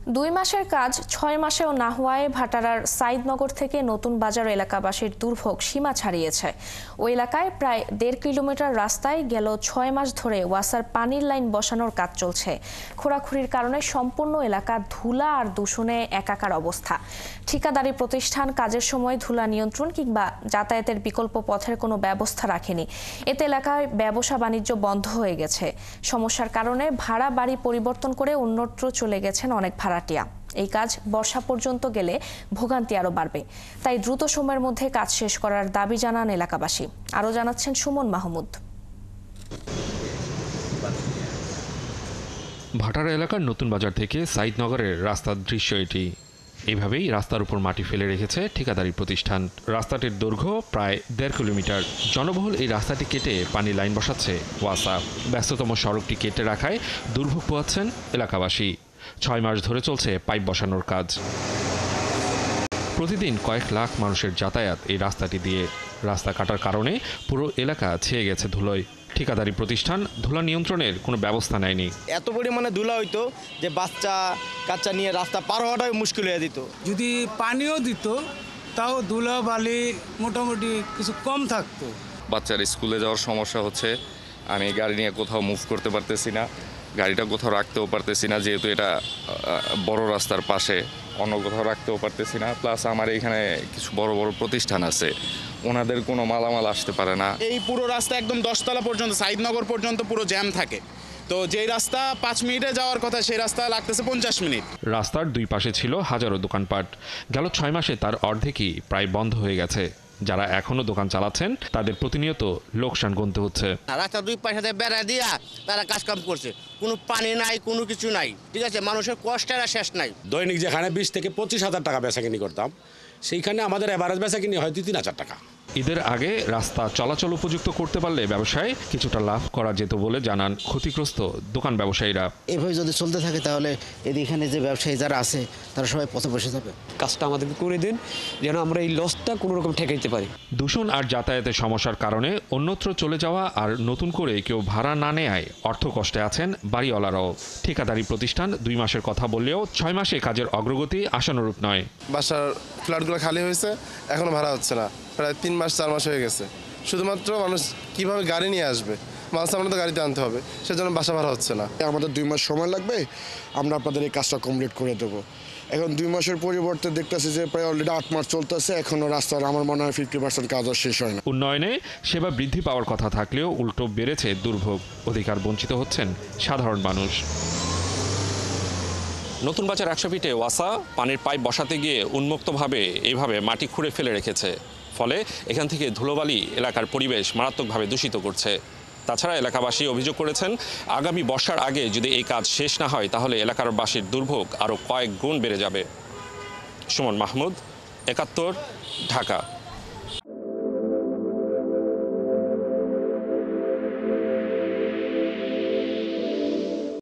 2 মাসের কাজ 6 মাসেও না হওয়ায় ভাটারার সাইদনগর থেকে নতুন বাজার এলাকাবাসীর দুর্ভোগ সীমা ছাড়িয়েছে। ওই এলাকায় প্রায় 1.5 কিলোমিটার রাস্তায় গেল 6 মাস ধরে ওয়াসার পানির লাইন বসানোর কাজ চলছে। খোঁড়াখুড়ির কারণে সম্পূর্ণ এলাকা ধুলা আর দূষণে একাকার অবস্থা। ঠিকাদারি প্রতিষ্ঠান কাজের সময় ধুলা নিয়ন্ত্রণ কিংবা যাতায়াতের বিকল্প পথের কোনো ব্যবস্থা রাখেনি। এতে এলাকায় ব্যবসা বাণিজ্য বন্ধ হয়ে গেছে। সমস্যার কারণে ভাড়া বাড়ি পরিবর্তন করে অন্যত্র চলে গেছেন অনেক ভাড়াটিয়া। এই কাজ বর্ষা পর্যন্ত গেলে ভোগান্তি আরো বাড়বে। তাই দ্রুত সময়ের মধ্যে কাজ শেষ করার দাবি জানান এলাকাবাসী। আরো জানাচ্ছেন সুমন মাহমুদ। ভাটারা এলাকার নতুন বাজার থেকে সাইদনগরের রাস্তার দৃশ্য এটি। এইভাবেই রাস্তার উপর মাটি ফেলে রেখেছে ঠিকাদারি প্রতিষ্ঠান। রাস্তাটির দৈর্ঘ্য প্রায় 1.5 কিলোমিটার। জনবহুল এই রাস্তাটি কেটে পানি লাইন বসাচ্ছে ওয়াসা। ব্যস্ততম সড়কটি কেটে রাখায় দুর্ভোগ পোহাচ্ছেন এলাকাবাসী। 6 মাস ধরে চলছে পাইপ বসানোর কাজ। প্রতিদিন কয়েক লাখ মানুষের যাতায়াত এই রাস্তাটি দিয়ে। রাস্তা কাটার কারণে পুরো এলাকা ছেয়ে গেছে ধুলোয়। ঠিকাদারি প্রতিষ্ঠান ধুলা নিয়ন্ত্রণের কোনো ব্যবস্থা নেয়নি। এত পরিমাণে ধুলা হইতো যে বাচ্চা কাচ্চা নিয়ে রাস্তা পার হওয়াটাই মুশকিল হয়ে দিত। যদি পানিও দিত তাও ধুলা বালি মোটামুটি কিছু কম থাকতো। বাচ্চার স্কুলে যাওয়ার সমস্যা হচ্ছে। আমি গাড়ি নিয়ে কোথাও মুভ করতে পারতেছি না, গাড়িটা কোথাও রাখতেও পারতেছি না, যেহেতু এটা বড় রাস্তার পাশে। অন্য কোথাও রাখতেও পারতেছি না। প্লাস আমার এখানে কিছু বড় বড় প্রতিষ্ঠান আছে, ওনাদের কোনো মালামাল আসতে পারে না। এই পুরো রাস্তা একদম 10তলা পর্যন্ত, সাইদনগর পর্যন্ত পুরো জ্যাম থাকে। তো যেই রাস্তা 5 মিনিটে যাওয়ার কথা সেই রাস্তা লাগতেছে 50 মিনিট। রাস্তার দুই পাশে ছিল হাজারো দোকানপাট। গেল 6 মাসে তার অর্ধেকই প্রায় বন্ধ হয়ে গেছে। যারা এখনো দোকান চালাচ্ছেন তাদের প্রতিনিয়ত লোকসান গুনতে হচ্ছে। রাস্তার দুই পাশে বেড়া দিয়া তারা কাজকাম করছে, কোনো পানি নাই, কোনো কিছু নাই। ঠিক আছে, মানুষের কষ্টের শেষ নাই। দৈনিক যেখানে 20 থেকে 25,000 টাকা বেচাকিনি করতাম, সেইখানে আমাদের এভারেজ বেচাকিনি হয় 2-3 হাজার টাকা। ঈদের আগে রাস্তা চলাচল উপযুক্ত করতে পারলে ব্যবসায় কিছুটা লাভ করা যেত বলে জানান ক্ষতিগ্রস্ত দোকান ব্যবসায়ীরা। এভাবে যদি চলতে থাকে তাহলে এখানে যে ব্যবসায়ী যারা আছে তারা সবাই পথে বসে যাবে। কাজটা আমাদেরকে করে দিন যেন আমরা এই লসটা কোনো রকম ঠেকাইতে পারি। দূষণ আর যাতায়াতের সমস্যার কারণে অন্যত্র চলে যাওয়া আর নতুন করে কেউ ভাড়া না নেয় অর্থ কষ্টে আছেন বাড়িওয়ালারাও। ঠিকাদারি প্রতিষ্ঠান 2 মাসের কথা বললেও 6 মাসে কাজের অগ্রগতি আশানুরূপ নয়। বাসার ফ্ল্যাটগুলো খালি হয়েছে, এখনো ভাড়া হচ্ছে না। প্রায় 3 মাস 4 মাস হয়ে গেছে। শুধুমাত্র মানুষ কিভাবে গাড়ি নিয়ে আসবে, মাল সামান তো গাড়িতে আনতে হবে, সেজন্য বাসা ভাড়া হচ্ছে না। আমাদের 2 মাস সময় লাগবে, আমরা আপনাদের এই কাজটা কমপ্লিট করে দেবো। এখন 2 মাসের পরিবর্তে দেখতেছি যে প্রায় অলরেডি 8 মাস চলতেছে, এখনো রাস্তার আমার মনে হয় 50% কাজও শেষ হয় না। উন্নয়নে সেবা বৃদ্ধি পাওয়ার কথা থাকলেও উল্টো বেড়েছে দুর্ভোগ। অধিকার বঞ্চিত হচ্ছেন সাধারণ মানুষ। নতুন বাজার 100 ফিটে ওয়াসা পানির পাইপ বসাতে গিয়ে উন্মুক্তভাবে এইভাবে মাটি খুঁড়ে ফেলে রেখেছে। ফলে এখান থেকে ধুলোবালি এলাকার পরিবেশ মারাত্মকভাবে দূষিত করছে। তাছাড়া এলাকাবাসী অভিযোগ করেছেন, আগামী বর্ষার আগে যদি এই কাজ শেষ না হয় তাহলে এলাকার বাসীর দুর্ভোগ আরও কয়েক গুণ বেড়ে যাবে। সুমন মাহমুদ, 71, ঢাকা।